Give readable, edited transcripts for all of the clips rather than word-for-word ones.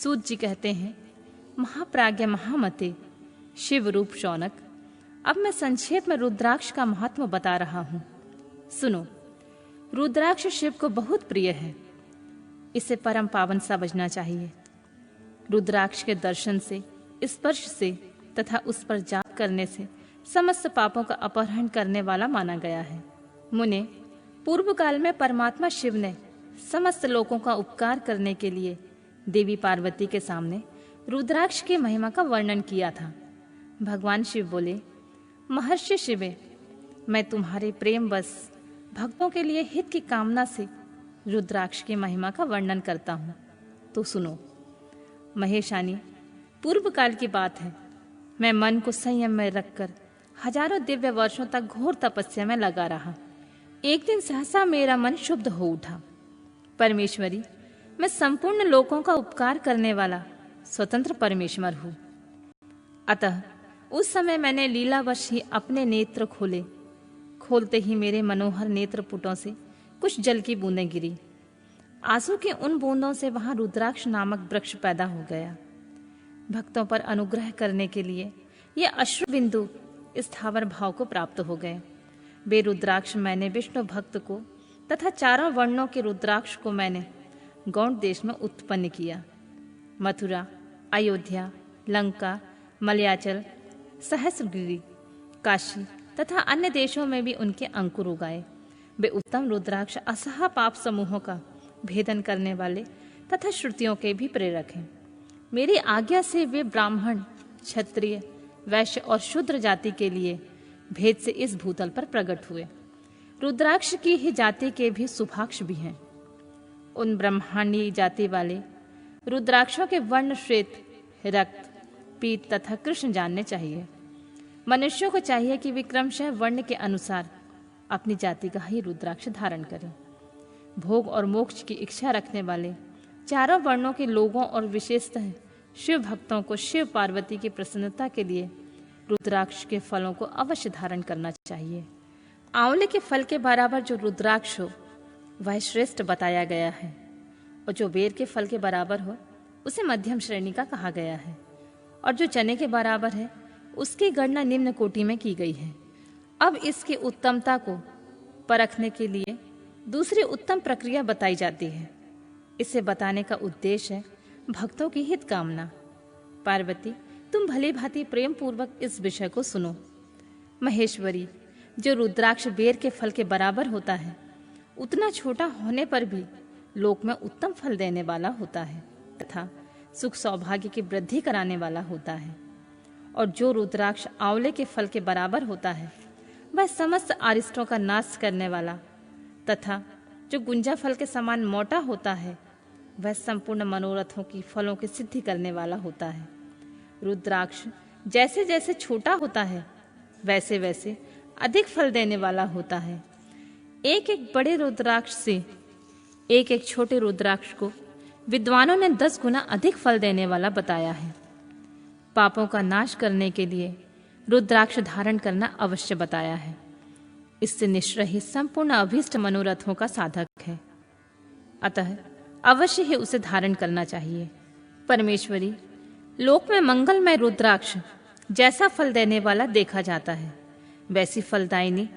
सूत जी कहते हैं, महाप्राज्ञ महामते शिव रूप शौनक, अब मैं संक्षेप में रुद्राक्ष का महत्व बता रहा हूँ। सुनो, रुद्राक्ष शिव को बहुत प्रिय है। इसे परम पावन समझना चाहिए। रुद्राक्ष के दर्शन से, स्पर्श से तथा उस पर जाप करने से समस्त पापों का अपहरण करने वाला माना गया है। मुने, पूर्व काल में परमात्मा शिव ने समस्त लोगों का उपकार करने के लिए देवी पार्वती के सामने रुद्राक्ष की महिमा का वर्णन किया था। भगवान शिव बोले, महर्षि शिवे, मैं तुम्हारे प्रेम बस भक्तों के लिए हित की कामना से रुद्राक्ष की महिमा का वर्णन करता हूँ। तो सुनो। महेशानी, पूर्व काल की बात है। मैं मन को संयम में रखकर हजारों दिव्य वर्षों तक घोर तपस्या में लगा रहा। एक दिन सहसा मेरा मन शुद्ध हो उठा। परमेश्वरी, मैं संपूर्ण लोगों का उपकार करने वाला स्वतंत्र परमेश्वर हूँ। अतः उस समय मैंने लीलावश ही अपने नेत्र खोले। खोलते ही मेरे मनोहर नेत्र पुटों से कुछ जल की बूंदें गिरी। आंसू के उन बूंदों से वहां रुद्राक्ष नामक वृक्ष पैदा हो गया। भक्तों पर अनुग्रह करने के लिए ये अश्रु बिंदु स्थावर भाव को प्राप्त हो गए। वे रुद्राक्ष मैंने विष्णु भक्त को तथा चारों वर्णों के रुद्राक्ष को मैंने गौड़ देश में उत्पन्न किया। मथुरा, अयोध्या, लंका, मलयाचल, सहस्रगिरी, काशी तथा अन्य देशों में भी उनके अंकुर उगाए। वे उत्तम रुद्राक्ष असहा पाप समूहों का भेदन करने वाले तथा श्रुतियों के भी प्रेरक हैं। मेरी आज्ञा से वे ब्राह्मण, क्षत्रिय, वैश्य और शूद्र जाति के लिए भेद से इस भूतल पर प्रकट हुए। रुद्राक्ष की ही जाति के भी सुभाक्ष भी हैं। उन ब्रह्मांडी जाति वाले रुद्राक्षों के वर्ण श्वेत, रक्त, पीत तथा कृष्ण जानने चाहिए। मनुष्यों को चाहिए कि वे क्रमशः वर्ण के अनुसार अपनी जाति का ही रुद्राक्ष धारण करें। भोग और मोक्ष की इच्छा रखने वाले चारों वर्णों के लोगों और विशेषतः शिव भक्तों को शिव पार्वती की प्रसन्नता के लिए रुद्राक्ष के फलों को अवश्य धारण करना चाहिए। आंवले के फल के बराबर जो रुद्राक्ष हो वह श्रेष्ठ बताया गया है, और जो बेर के फल के बराबर हो उसे मध्यम श्रेणी का कहा गया है, और जो चने के बराबर है उसकी गणना निम्न कोटि में की गई है। अब इसकी उत्तमता को परखने के लिए दूसरी उत्तम प्रक्रिया बताई जाती है। इसे बताने का उद्देश्य है भक्तों की हित कामना। पार्वती, तुम भली भांति प्रेम पूर्वक इस विषय को सुनो। महेश्वरी, जो रुद्राक्ष बेर के फल के बराबर होता है उतना छोटा होने पर भी लोक में उत्तम फल देने वाला होता है तथा सुख सौभाग्य की वृद्धि कराने वाला होता है। और जो रुद्राक्ष आंवले के फल के बराबर होता है वह समस्त अरिष्टों का नाश करने वाला तथा जो गुंजा फल के समान मोटा होता है वह संपूर्ण मनोरथों की फलों की सिद्धि करने वाला होता है। रुद्राक्ष जैसे जैसे छोटा होता है वैसे वैसे अधिक फल देने वाला होता है। एक एक बड़े रुद्राक्ष से एक एक छोटे रुद्राक्ष को विद्वानों ने 10 गुना अधिक फल देने वाला बताया है। पापों का नाश करने के लिए रुद्राक्ष धारण करना अवश्य बताया है। इससे निश्चय ही संपूर्ण अभीष्ट मनोरथों का साधक है। अतः अवश्य ही उसे धारण करना चाहिए। परमेश्वरी, लोक में मंगलमय रुद्राक्ष जैसा फल देने वाला देखा जाता है वैसी फलदायिनी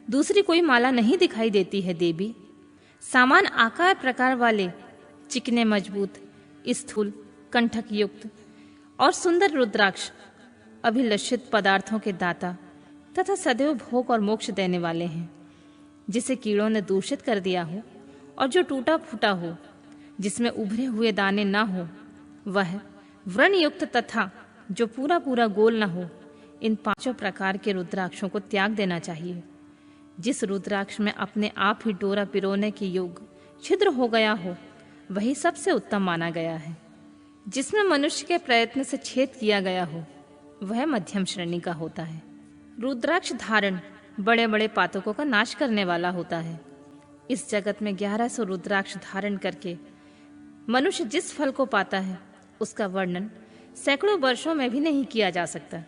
दूसरी कोई माला नहीं दिखाई देती है देवी। समान आकार प्रकार वाले चिकने, मजबूत, स्थूल, कंठक युक्त और सुंदर रुद्राक्ष अभिलषित पदार्थों के दाता तथा सदैव भोग और मोक्ष देने वाले हैं। जिसे कीड़ों ने दूषित कर दिया हो और जो टूटा फूटा हो, जिसमें उभरे हुए दाने ना हो, वह व्रण युक्त तथा जो पूरा पूरा गोल न हो, इन 5 प्रकार के रुद्राक्षों को त्याग देना चाहिए। जिस रुद्राक्ष में अपने आप ही डोरा पिरोने की योग छिद्र हो गया हो वही सबसे उत्तम माना गया है। जिसमें मनुष्य के प्रयत्न से छेद किया गया हो वह मध्यम श्रेणी का होता है। रुद्राक्ष धारण बड़े बड़े पातकों का नाश करने वाला होता है। इस जगत में 1100 रुद्राक्ष धारण करके मनुष्य जिस फल को पाता है उसका वर्णन सैकड़ों वर्षों में भी नहीं किया जा सकता।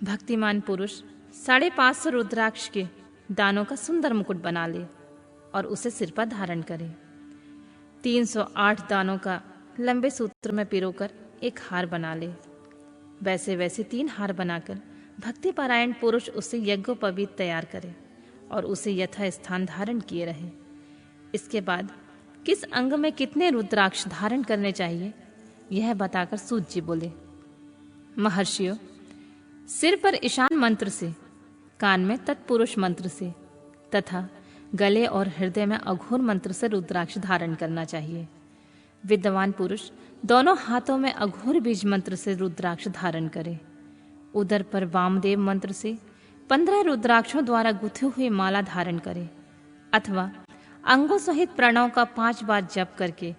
भक्तिमान पुरुष 550 रुद्राक्ष के दानों का सुंदर मुकुट बना ले और उसे सिर पर धारण करे। 308 दानों का लंबे सूत्र में पिरोकर एक हार बना ले। वैसे वैसे 3 हार बनाकर भक्तिपरायण पुरुष उसे यज्ञोपवीत तैयार करे और उसे यथा स्थान धारण किए रहे। इसके बाद किस अंग में कितने रुद्राक्ष धारण करने चाहिए यह बताकर सूत जी बोले, महर्षियों, सिर पर ईशान मंत्र से, कान में तत्पुरुष मंत्र से तथा गले और हृदय में अघोर मंत्र से रुद्राक्ष धारण करना चाहिए। विद्वान पुरुष दोनों हाथों में अघोर बीज मंत्र से रुद्राक्ष धारण करे। उदर पर वामदेव मंत्र से 15 रुद्राक्षों द्वारा गुथी हुई माला धारण करे अथवा अंगों सहित प्रणव का 5 बार जप करके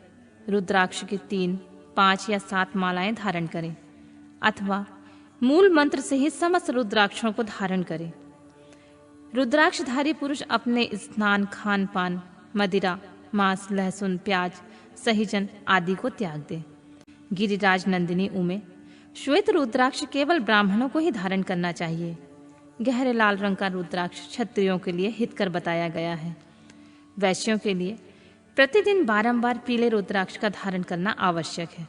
रुद्राक्ष की 3, 5 या 7 मालाएं धारण करें अथवा मूल मंत्र से ही समस्त रुद्राक्षों को धारण करें। रुद्राक्षधारी पुरुष अपने स्नान, खान पान, मदिरा, मांस, लहसुन, प्याज, सहीजन आदि को त्याग दे। गिरिराज नंदिनी उमे श्वेत रुद्राक्ष केवल ब्राह्मणों को ही धारण करना चाहिए। गहरे लाल रंग का रुद्राक्ष क्षत्रियों के लिए हितकर बताया गया है। वैश्यों के लिए प्रतिदिन बारंबार पीले रुद्राक्ष का धारण करना आवश्यक है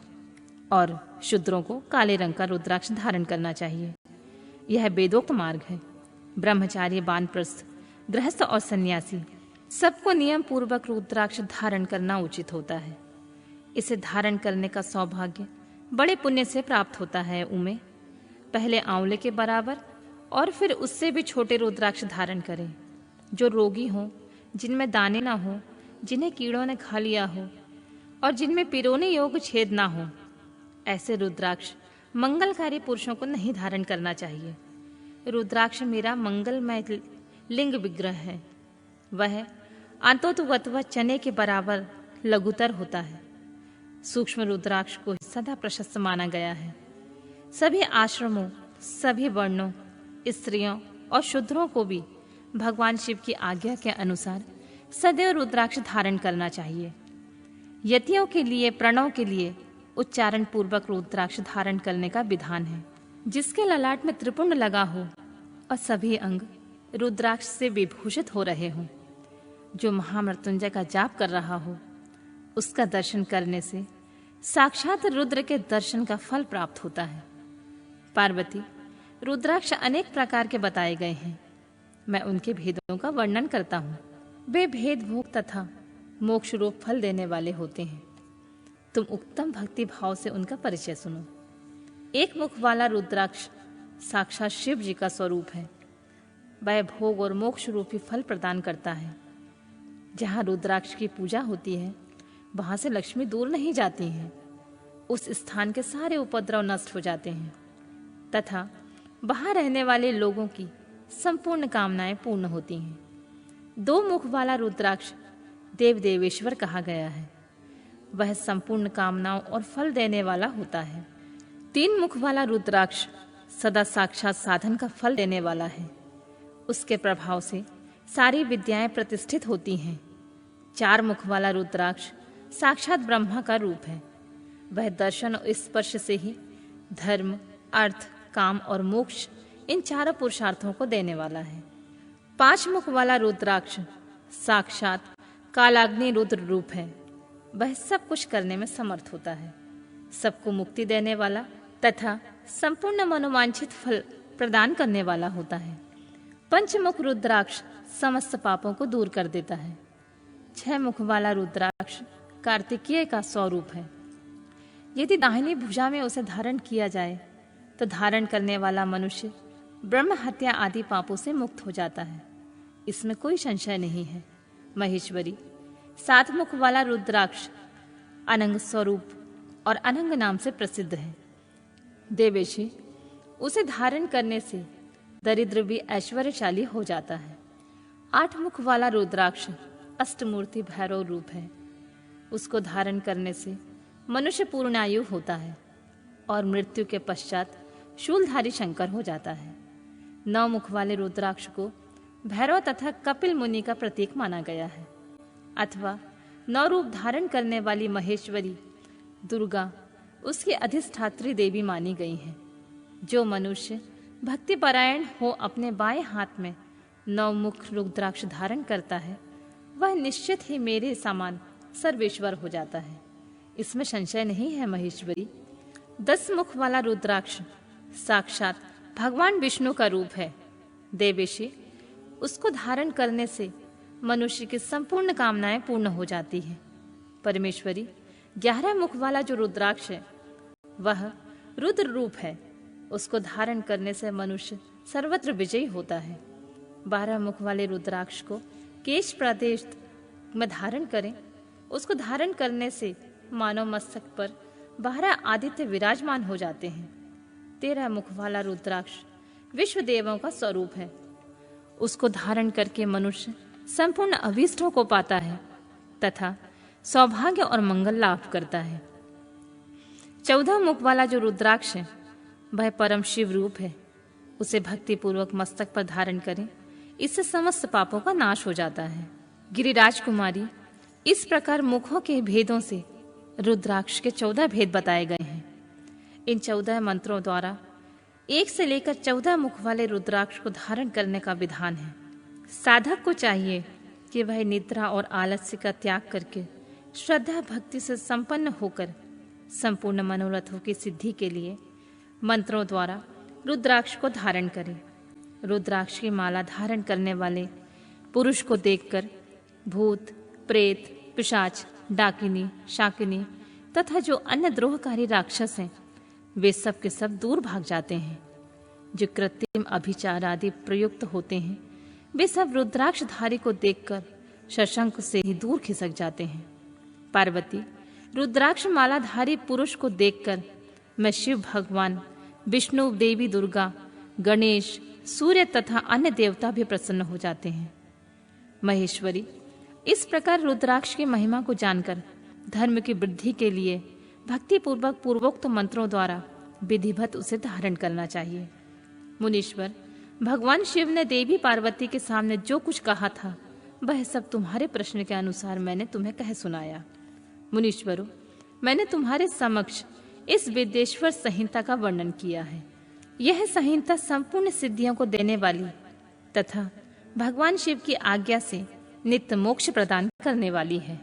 और शूद्रों को काले रंग का रुद्राक्ष धारण करना चाहिए। यह वेदोक्त मार्ग है। ब्रह्मचारी, वानप्रस्थ, गृहस्थ और सन्यासी सबको नियम पूर्वक रुद्राक्ष धारण करना उचित होता है। इसे धारण करने का सौभाग्य बड़े पुण्य से प्राप्त होता है। उमे पहले आंवले के बराबर और फिर उससे भी छोटे रुद्राक्ष धारण करें। जो रोगी हो, जिनमें दाने ना हो, जिन्हें कीड़ों ने खा लिया हो और जिनमें पिरोने योग्य छेद ना हो, ऐसे रुद्राक्ष मंगलकारी पुरुषों को नहीं धारण करना चाहिए। रुद्राक्ष मेरा मंगलमय लिंग विग्रह है। वह अंतोतुगत व चने के बराबर लघुतर होता है। सूक्ष्म रुद्राक्ष को सदा प्रशस्त माना गया है। सभी आश्रमों, सभी वर्णों, स्त्रियों और शूद्रों को भी भगवान शिव की आज्ञा के अनुसार सदैव रुद्राक्ष धारण करना चाहिए। यतियों के लिए, प्रणव के लिए उच्चारण पूर्वक रुद्राक्ष धारण करने का विधान है। जिसके ललाट में त्रिपुंड लगा हो और सभी अंग रुद्राक्ष से विभूषित हो रहे हों, जो महामृत्युंजय का जाप कर रहा हो, उसका दर्शन करने से साक्षात रुद्र के दर्शन का फल प्राप्त होता है। पार्वती, रुद्राक्ष अनेक प्रकार के बताए गए हैं। मैं उनके भेदों का वर्णन करता हूँ। वे भेद भोग तथा मोक्ष रूप फल देने वाले होते हैं। तुम उत्तम भक्ति भाव से उनका परिचय सुनो। एक मुख वाला रुद्राक्ष साक्षात शिव जी का स्वरूप है। वह भोग और मोक्ष रूपी फल प्रदान करता है। जहाँ रुद्राक्ष की पूजा होती है, वहां से लक्ष्मी दूर नहीं जाती हैं। उस स्थान के सारे उपद्रव नष्ट हो जाते हैं तथा वहां रहने वाले लोगों की संपूर्ण कामनाएं पूर्ण होती हैं। 2 मुख वाला रुद्राक्ष देव देवेश्वर कहा गया है। वह संपूर्ण कामनाओं और फल देने वाला होता है। 3 मुख वाला रुद्राक्ष सदा साक्षात साधन का फल देने वाला है। उसके प्रभाव से सारी विद्याएं प्रतिष्ठित होती हैं। 4 मुख वाला रुद्राक्ष साक्षात ब्रह्मा का रूप है। वह दर्शन और स्पर्श से ही धर्म, अर्थ, काम और मोक्ष इन 4 पुरुषार्थों को देने वाला है। 5 मुख वाला रुद्राक्ष साक्षात कालाग्नि रुद्र रूप है। वह सब कुछ करने में समर्थ होता है। सबको मुक्ति देने वाला तथा संपूर्ण मनोवांछित फल प्रदान करने वाला होता है। 5 मुख रुद्राक्ष समस्त पापों को दूर कर देता है। 6 मुख वाला रुद्राक्ष कार्तिकेय का स्वरूप है। यदि दाहिनी भुजा में उसे धारण किया जाए तो धारण करने वाला मनुष्य ब्रह्म हत्या आदि पापों से मुक्त हो जाता है। इसमें कोई संशय नहीं है। महेश्वरी, 7 मुख वाला रुद्राक्ष अनंग स्वरूप और अनंग नाम से प्रसिद्ध है। देवेशी, उसे धारण करने से दरिद्र भी ऐश्वर्यशाली हो जाता है। 8 मुख वाला रुद्राक्ष अष्टमूर्ति भैरव रूप है। उसको धारण करने से मनुष्य पूर्णायु होता है और मृत्यु के पश्चात शूलधारी शंकर हो जाता है। 9 मुख वाले रुद्राक्ष को भैरव तथा कपिल मुनि का प्रतीक माना गया है अथवा 9 रूप धारण करने वाली महेश्वरी दुर्गा उसकी अधिष्ठात्री देवी मानी गई है। जो मनुष्य भक्तिपरायण हो अपने बाएं हाथ में 9 मुख रुद्राक्ष धारण करता है, वह निश्चित ही मेरे समान सर्वेश्वर हो जाता है। इसमें संशय नहीं है महेश्वरी। 10 मुख वाला रुद्राक्ष साक्षात भगवान विष्णु का रूप है। देवेशी, उसको धारण करने से मनुष्य की संपूर्ण कामनाएं पूर्ण हो जाती है। परमेश्वरी, 11 मुख वाला जो रुद्राक्ष है वह रुद्र रूप है। उसको धारण करने से मनुष्य सर्वत्र विजयी होता है। 12 मुख वाले रुद्राक्ष को केश प्रदेश में धारण करें। उसको धारण करने से मानव मस्तक पर 12 आदित्य विराजमान हो जाते हैं। 13 मुख वाला रुद्राक्ष विश्व देवों का स्वरूप है। उसको धारण करके मनुष्य संपूर्ण अभीष्टों को पाता है तथा सौभाग्य और मंगल लाभ करता है। 14 मुख वाला जो रुद्राक्ष है वह परम शिव रूप है। उसे भक्ति पूर्वक मस्तक पर धारण करें, इससे समस्त पापों का नाश हो जाता है। गिरिराज कुमारी, इस प्रकार मुखों के भेदों से रुद्राक्ष के 14 भेद बताए गए हैं। इन 14 मंत्रों द्वारा 1 से लेकर 14 मुख वाले रुद्राक्ष को धारण करने का विधान है। साधक को चाहिए कि वह निद्रा और आलस्य का त्याग करके श्रद्धा भक्ति से संपन्न होकर संपूर्ण मनोरथों की सिद्धि के लिए मंत्रों द्वारा रुद्राक्ष को धारण करे। रुद्राक्ष की माला धारण करने वाले पुरुष को देखकर भूत, प्रेत, पिशाच, डाकिनी, शाकिनी तथा जो अन्य द्रोहकारी राक्षस हैं वे सब के सब दूर भाग जाते हैं। जो कृत्रिम अभिचार आदि प्रयुक्त होते हैं वे सब रुद्राक्षधारी को देखकर शशंक से ही दूर खिसक जाते हैं। पार्वती, रुद्राक्ष मालाधारी पुरुष को देखकर मैं शिव भगवान, विष्णु, देवी दुर्गा, गणेश, सूर्य तथा अन्य देवता भी प्रसन्न हो जाते हैं। महेश्वरी, इस प्रकार रुद्राक्ष की महिमा को जानकर धर्म की वृद्धि के लिए भक्ति पूर्वक पूर्वोक्त मंत्रों द्वारा विधिवत उसे धारण करना चाहिए। मुनीश्वर, भगवान शिव ने देवी पार्वती के सामने जो कुछ कहा था वह सब तुम्हारे प्रश्न के अनुसार मैंने तुम्हें कह सुनाया। मुनीश्वरों, मैंने तुम्हारे समक्ष इस विद्येश्वर संहिता का वर्णन किया है। यह संहिता संपूर्ण सिद्धियों को देने वाली तथा भगवान शिव की आज्ञा से नित्य मोक्ष प्रदान करने वाली है।